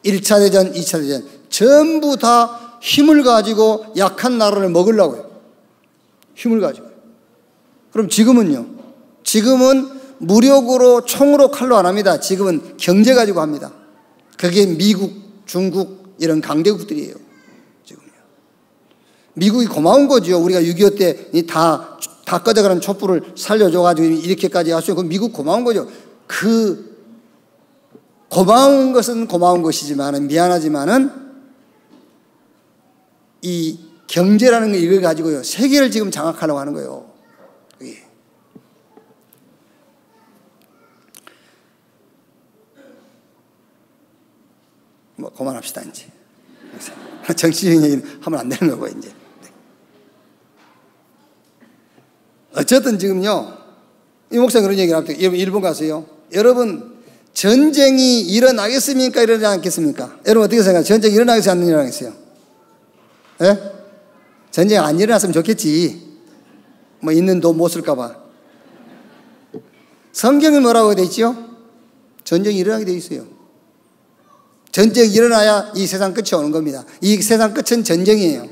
1차 대전, 2차 대전 전부 다 힘을 가지고 약한 나라를 먹으려고요. 힘을 가지고. 그럼 지금은요? 지금은 무력으로 총으로 칼로 안 합니다. 지금은 경제 가지고 합니다. 그게 미국, 중국, 이런 강대국들이에요. 지금요. 미국이 고마운 거죠. 우리가 6.25 때 다 꺼져가는 촛불을 살려줘가지고 이렇게까지 할 수 있고, 미국 고마운 거죠. 그 고마운 것은 고마운 것이지만은, 미안하지만은 이 경제라는 거 이걸 가지고요, 세계를 지금 장악하려고 하는 거예요. 예. 뭐 그만합시다 이제. 정치적인 얘기는 하면 안 되는 거고 이제. 어쨌든 지금요, 이 목사님 그런 얘기를 합니다. 여러분 일본 가세요. 여러분 전쟁이 일어나겠습니까? 일어나지 않겠습니까? 여러분 어떻게 생각해요? 전쟁이 일어나겠어요? 안 일어나겠어요? 예? 전쟁 안 일어났으면 좋겠지. 뭐 있는 돈 못 쓸까 봐. 성경이 뭐라고 되어 있죠? 전쟁이 일어나게 되어 있어요. 전쟁이 일어나야 이 세상 끝이 오는 겁니다. 이 세상 끝은 전쟁이에요.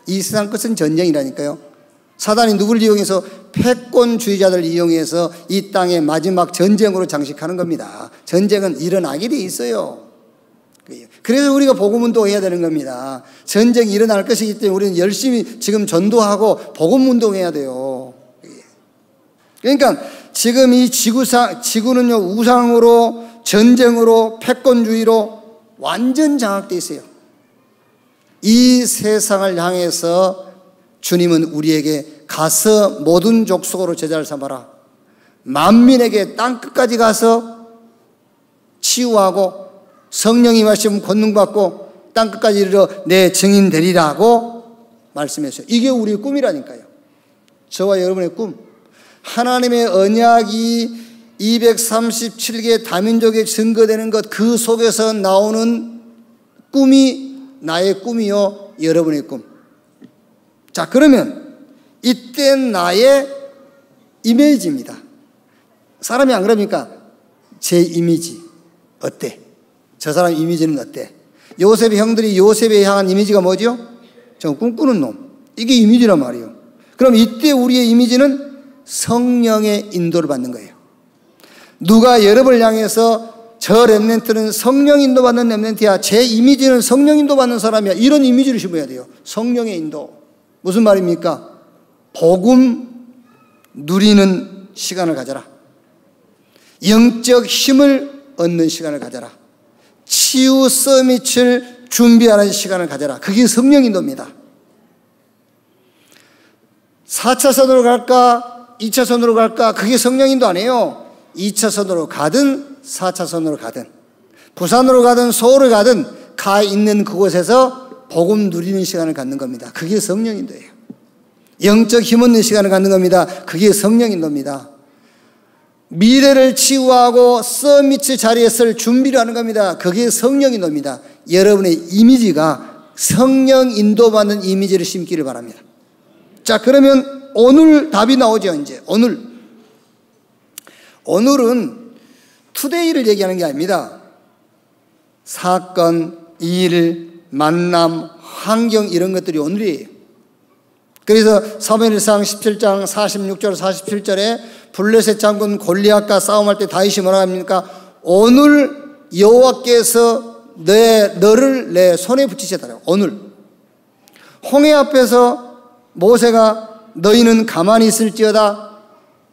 이 세상 끝은 전쟁이라니까요. 사단이 누구를 이용해서? 패권주의자들 이용해서 이 땅의 마지막 전쟁으로 장식하는 겁니다. 전쟁은 일어나게 돼 있어요. 그래서 우리가 복음운동 해야 되는 겁니다. 전쟁이 일어날 것이기 때문에 우리는 열심히 지금 전도하고 복음운동해야 돼요. 그러니까 지금 이 지구는요, 우상으로, 전쟁으로, 패권주의로 완전 장악되어 있어요. 이 세상을 향해서 주님은 우리에게 가서 모든 족속으로 제자를 삼아라. 만민에게 땅끝까지 가서 치유하고 성령이 임하시면 권능받고 땅끝까지 이르러 내 증인 되리라고 말씀했어요. 이게 우리의 꿈이라니까요. 저와 여러분의 꿈. 하나님의 언약이 237개 다민족에 증거되는 것, 그 속에서 나오는 꿈이 나의 꿈이요, 여러분의 꿈. 자, 그러면 이때 나의 이미지입니다. 사람이 안 그럽니까? 제 이미지 어때? 저 사람 이미지는 어때? 요셉의 형들이 요셉에 향한 이미지가 뭐죠? 저 꿈꾸는 놈. 이게 이미지란 말이에요. 그럼 이때 우리의 이미지는 성령의 인도를 받는 거예요. 누가 여러분을 향해서 저 렘넌트는 성령 인도받는 렘넌트야, 제 이미지는 성령 인도받는 사람이야, 이런 이미지를 심어야 돼요. 성령의 인도. 무슨 말입니까? 복음 누리는 시간을 가져라. 영적 힘을 얻는 시간을 가져라. 치유 서밋을 준비하는 시간을 가져라. 그게 성령 인도입니다. 4차선으로 갈까? 2차선으로 갈까? 그게 성령 인도 아니에요. 2차선으로 가든 4차선으로 가든 부산으로 가든 서울을 가든 가 있는 그곳에서 복음 누리는 시간을 갖는 겁니다. 그게 성령 인도예요. 영적 힘 얻는 시간을 갖는 겁니다. 그게 성령 인도입니다. 미래를 치유하고 서밋 자리에 설 준비를 하는 겁니다. 그게 성령 인도입니다. 여러분의 이미지가 성령 인도받는 이미지를 심기를 바랍니다. 자, 그러면 오늘 답이 나오죠. 이제 오늘은 투데이를 얘기하는 게 아닙니다. 사건, 일, 만남, 환경 이런 것들이 오늘이에요. 그래서 사무엘상 17장 46절 47절에 블레셋 장군 골리앗과 싸움할 때 다윗이 뭐라 합니까? 오늘 여호와께서 너를 내 손에 붙이셨다고. 오늘 홍해 앞에서 모세가 너희는 가만히 있을지어다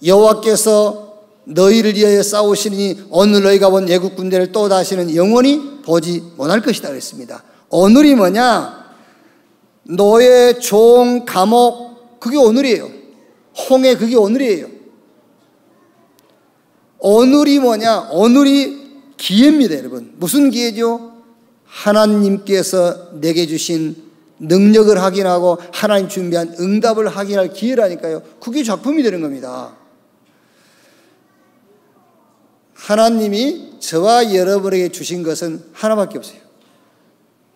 여호와께서 너희를 위하여 싸우시니 오늘 너희가 본 애국 군대를 또 다시는 영원히 보지 못할 것이다 그랬습니다. 오늘이 뭐냐? 노예, 종, 감옥, 그게 오늘이에요. 홍해, 그게 오늘이에요. 오늘이 뭐냐? 오늘이 기회입니다, 여러분. 무슨 기회죠? 하나님께서 내게 주신 능력을 확인하고 하나님 준비한 응답을 확인할 기회라니까요. 그게 작품이 되는 겁니다. 하나님이 저와 여러분에게 주신 것은 하나밖에 없어요.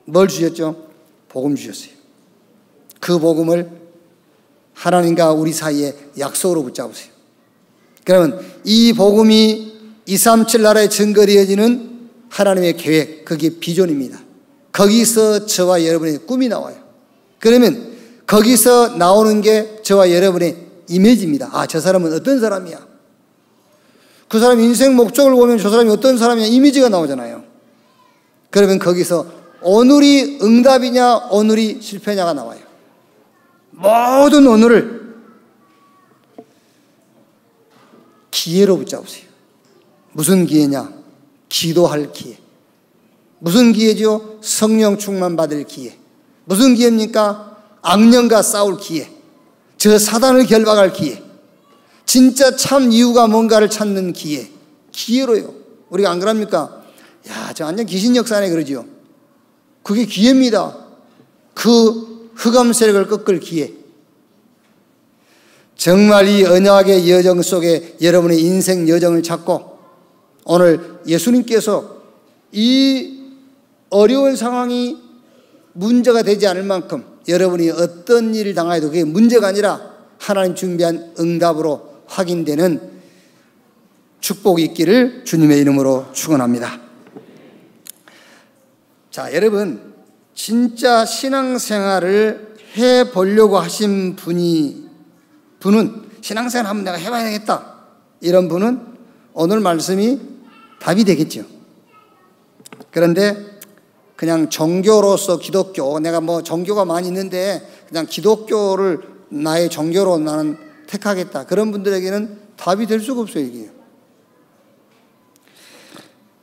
뭘 주셨죠? 복음 주셨어요. 그 복음을 하나님과 우리 사이에 약속으로 붙잡으세요. 그러면 이 복음이 237 나라에 증거되어지는 하나님의 계획, 그게 비전입니다. 거기서 저와 여러분의 꿈이 나와요. 그러면 거기서 나오는 게 저와 여러분의 이미지입니다. 아, 저 사람은 어떤 사람이야? 그 사람 인생 목적을 보면 저 사람이 어떤 사람이냐 이미지가 나오잖아요. 그러면 거기서 오늘이 응답이냐 오늘이 실패냐가 나와요. 모든 오늘을 기회로 붙잡으세요. 무슨 기회냐? 기도할 기회. 무슨 기회죠? 성령 충만 받을 기회. 무슨 기회입니까? 악령과 싸울 기회. 저 사단을 결박할 기회. 진짜 참 이유가 뭔가를 찾는 기회. 기회로요. 우리가 안 그럽니까? 야, 저 완전 귀신 역사네 그러지요. 그게 기회입니다. 그 흑암 세력을 꺾을 기회. 정말 이 언약의 여정 속에 여러분의 인생 여정을 찾고 오늘 예수님께서 이 어려운 상황이 문제가 되지 않을 만큼 여러분이 어떤 일을 당하여도 그게 문제가 아니라 하나님 준비한 응답으로 확인되는 축복이 있기를 주님의 이름으로 축원합니다. 자, 여러분 진짜 신앙생활을 해보려고 하신 분은 신앙생활 한번 내가 해봐야 되겠다 이런 분은 오늘 말씀이 답이 되겠죠. 그런데 그냥 종교로서 기독교, 내가 뭐 종교가 많이 있는데 그냥 기독교를 나의 종교로 나는 택하겠다, 그런 분들에게는 답이 될 수가 없어요. 이게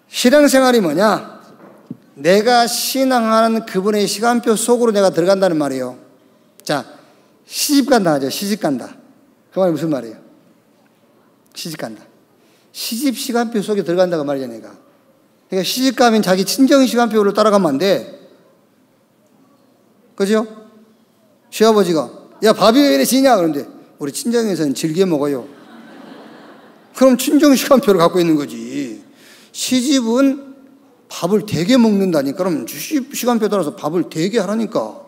신앙생활이 뭐냐? 내가 신앙하는 그분의 시간표 속으로 내가 들어간다는 말이에요. 자, 시집간다 하죠. 시집간다. 그 말이 무슨 말이에요? 시집간다. 시집 시간표 속에 들어간다고 말이야 내가. 그러니까 시집가면 자기 친정 시간표로 따라가면 안 돼. 그죠? 시아버지가 야 밥이 왜 이래 지냐? 그런데 우리 친정에서는 질게 먹어요. 그럼 친정 시간표를 갖고 있는 거지. 시집은 밥을 되게 먹는다니까. 그럼 시간표 따라서 밥을 되게 하라니까.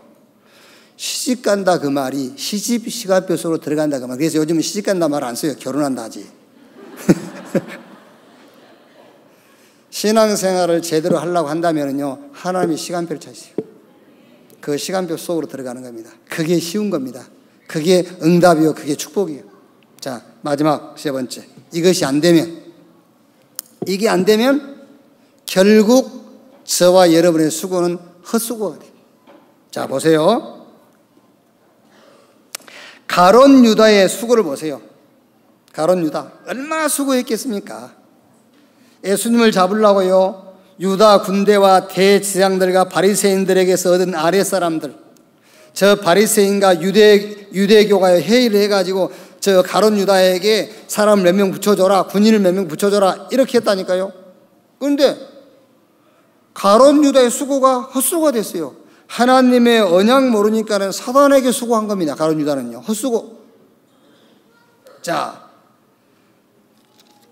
시집간다 그 말이 시집 시간표 속으로 들어간다 그 말. 그래서 요즘은 시집간다 말 안 써요. 결혼한다 하지. 신앙생활을 제대로 하려고 한다면요 하나님의 시간표를 찾으세요. 그 시간표 속으로 들어가는 겁니다. 그게 쉬운 겁니다. 그게 응답이요, 그게 축복이요. 자, 마지막 세 번째, 이것이 안 되면, 이게 안 되면 결국 저와 여러분의 수고는 헛수고가 돼요. 자, 보세요. 가룟 유다의 수고를 보세요. 가룟 유다 얼마나 수고했겠습니까? 예수님을 잡으려고요 유다 군대와 대제사장들과 바리새인들에게서 얻은 아랫사람들, 저 바리새인과 유대교가 회의를 해가지고 저 가룟 유다에게 사람 몇 명 붙여줘라, 군인을 몇 명 붙여줘라 이렇게 했다니까요. 그런데 가룟 유다의 수고가 헛수고가 됐어요. 하나님의 언약 모르니까는 사단에게 수고한 겁니다. 가룟 유다는요 헛수고. 자,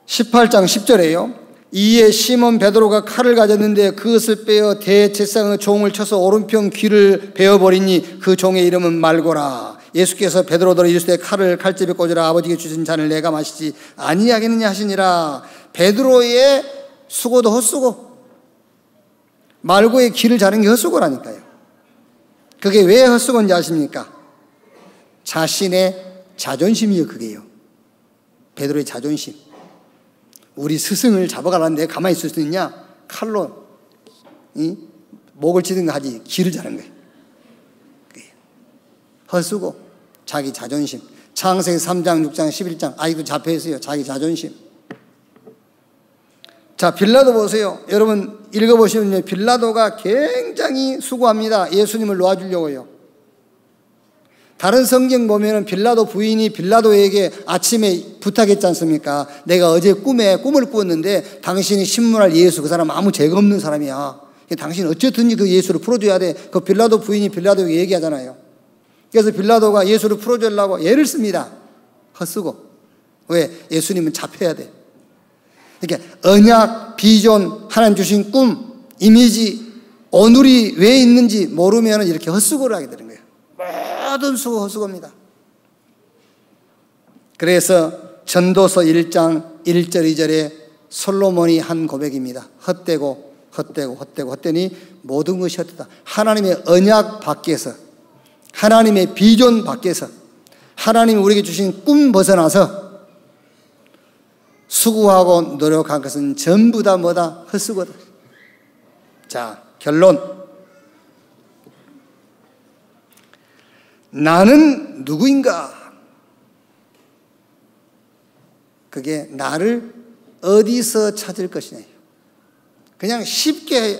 18장 10절에요 이에 시몬 베드로가 칼을 가졌는데 그것을 빼어 대제사장의 종을 쳐서 오른편 귀를 베어버리니 그 종의 이름은 말고라. 예수께서 베드로더러 이르시되 칼을 칼집에 꽂으라. 아버지께 주신 잔을 내가 마시지 아니하겠느냐 하시니라. 베드로의 수고도 헛수고, 말고의 귀를 자른 게 헛수고라니까요. 그게 왜 헛수고인지 아십니까? 자신의 자존심이요. 그게요, 베드로의 자존심. 우리 스승을 잡아가라는데 가만히 있을 수 있냐? 칼로 목을 찌든가 하지 귀를 자른 거예요. 헛수고, 자기 자존심. 창세기 3장 6장 11장 아직도 잡혀있어요. 자기 자존심. 자, 빌라도 보세요. 여러분 읽어보시면 빌라도가 굉장히 수고합니다. 예수님을 놓아주려고요. 다른 성경 보면은 빌라도 부인이 빌라도에게 아침에 부탁했지 않습니까? 내가 어제 꿈에 꿈을 꾸었는데 당신이 신문할 예수, 그 사람 아무 죄가 없는 사람이야. 당신 어쨌든지 그 예수를 풀어줘야 돼. 그 빌라도 부인이 빌라도에게 얘기하잖아요. 그래서 빌라도가 예수를 풀어주려고 애를 씁니다. 헛쓰고. 왜? 예수님은 잡혀야 돼. 그러니까 언약, 비전, 하나님 주신 꿈, 이미지, 오늘이 왜 있는지 모르면 이렇게 헛수고를 하게 되는 거예요. 모든 수고 헛수고입니다. 그래서 전도서 1장 1절 2절에 솔로몬이 한 고백입니다. 헛되고 헛되고 헛되고 헛되니 모든 것이 헛되다. 하나님의 언약 밖에서, 하나님의 비전 밖에서, 하나님이 우리에게 주신 꿈 벗어나서 수고하고 노력한 것은 전부 다 뭐다? 헛수고다. 자, 결론. 나는 누구인가? 그게 나를 어디서 찾을 것이냐. 그냥 쉽게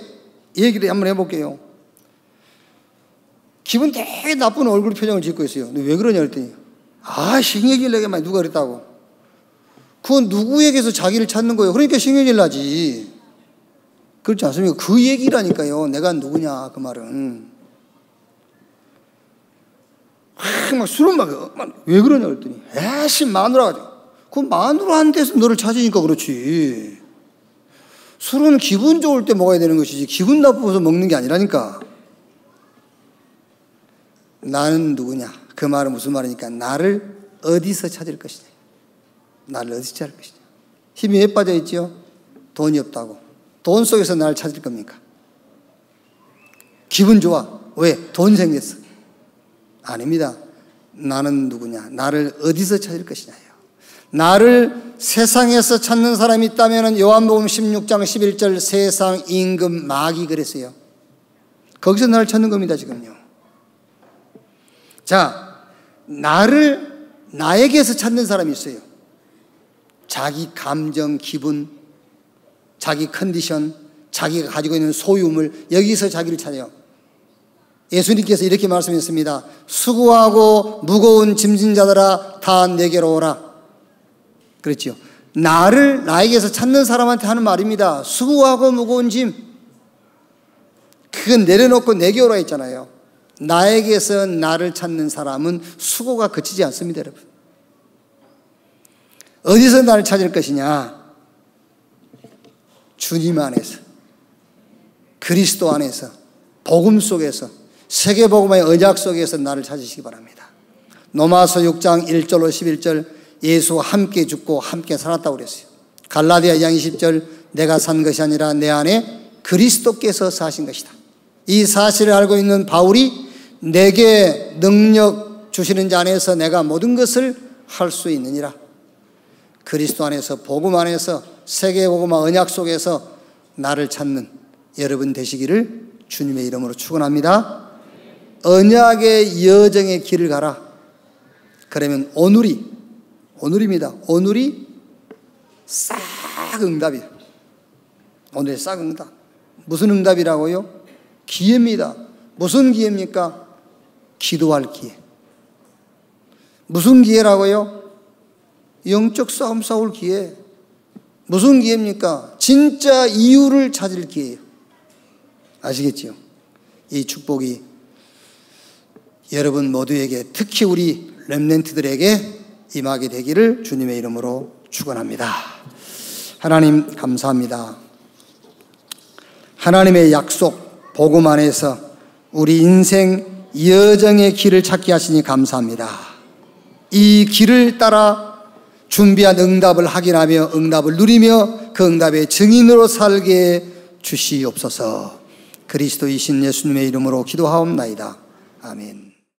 얘기를 한번 해볼게요. 기분 되게 나쁜 얼굴 표정을 짓고 있어요. 근데 왜 그러냐 그랬더니 신경질 내게 막 누가 그랬다고. 그건 누구에게서 자기를 찾는 거예요. 그러니까 신경질 나지. 그렇지 않습니까? 그 얘기라니까요. 내가 누구냐 그 말은. 막 술은 왜 그러냐 그랬더니 마누라가. 그 마누라한테서 너를 찾으니까 그렇지. 술은 기분 좋을 때 먹어야 되는 것이지 기분 나쁘어서 먹는 게 아니라니까. 나는 누구냐? 그 말은 무슨 말이니까 나를 어디서 찾을 것이냐. 나를 어디서 찾을 것이냐. 힘이 왜 빠져 있지요? 돈이 없다고. 돈 속에서 나를 찾을 겁니까? 기분 좋아. 왜? 돈 생겼어. 아닙니다. 나는 누구냐? 나를 어디서 찾을 것이냐요. 나를 세상에서 찾는 사람이 있다면 요한복음 16장 11절 세상 임금 마귀 그랬어요. 거기서 나를 찾는 겁니다 지금요. 자, 나에게서 찾는 사람이 있어요. 자기 감정, 기분, 자기 컨디션, 자기가 가지고 있는 소유물, 여기서 자기를 찾아요. 예수님께서 이렇게 말씀했습니다. 수고하고 무거운 짐진 자들아 다 내게로 오라. 그렇죠. 나에게서 찾는 사람한테 하는 말입니다. 수고하고 무거운 짐. 그건 내려놓고 내게 오라 했잖아요. 나에게서 나를 찾는 사람은 수고가 그치지 않습니다, 여러분. 어디서 나를 찾을 것이냐? 주님 안에서, 그리스도 안에서, 복음 속에서, 세계복음의 언약 속에서 나를 찾으시기 바랍니다. 로마서 6장 1절로 11절 예수와 함께 죽고 함께 살았다고 그랬어요. 갈라디아 2장 20절 내가 산 것이 아니라 내 안에 그리스도께서 사신 것이다. 이 사실을 알고 있는 바울이 내게 능력 주시는 자 안에서 내가 모든 것을 할 수 있느니라. 그리스도 안에서 복음 안에서 세계복음과 언약 속에서 나를 찾는 여러분 되시기를 주님의 이름으로 축원합니다. 언약의 여정의 길을 가라. 그러면 오늘입니다. 오늘이 싹 응답이에요. 오늘의 싹 응답. 무슨 응답이라고요? 기회입니다. 무슨 기회입니까? 기도할 기회. 무슨 기회라고요? 영적 싸움 싸울 기회. 무슨 기회입니까? 진짜 이유를 찾을 기회예요. 아시겠죠? 이 축복이 여러분 모두에게, 특히 우리 렘넌트들에게 임하게 되기를 주님의 이름으로 축원합니다. 하나님 감사합니다. 하나님의 약속 복음 안에서 우리 인생 여정의 길을 찾게 하시니 감사합니다. 이 길을 따라 준비한 응답을 확인하며 응답을 누리며 그 응답의 증인으로 살게 주시옵소서. 그리스도이신 예수님의 이름으로 기도하옵나이다. 아멘.